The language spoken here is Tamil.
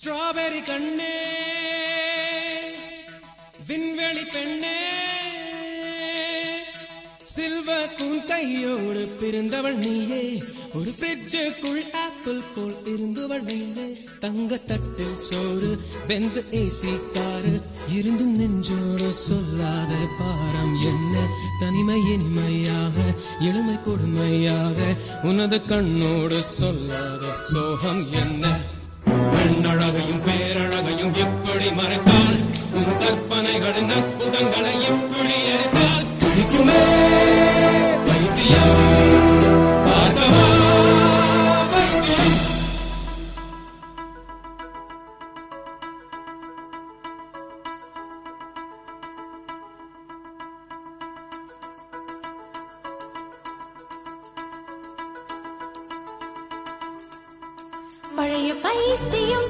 ஸ்ட்ராபெரி கண்ணே விண்வெளி பெண்ணே சில்வர் ஸ்பூன் கையோடு பிறந்தவள் நீயே ஒரு ஃப்ரிட்ஜுக்குள் ஆப்பிள் போல் இருந்தவள் நீயே தங்க தட்டில் சோறு பென்ஸ் ஏசி காரு இருந்தும் நெஞ்சோடு சொல்லாத பாரம் என்ன தனிமை இனிமையாக இளமை கொடுமையாக உனது கண்ணோடு சொல்லாத சோகம் என்ன பெண்ணழகையும் பேரழகையும் எப்படி மறைத்தால் உன் கற்பனைகளின் அற்புதங்களை எப்படி எரித்தால் பிடிக்குமே பைத்தியம் பார்க்கவா பைத்தியம் பழைய பைத்தியம்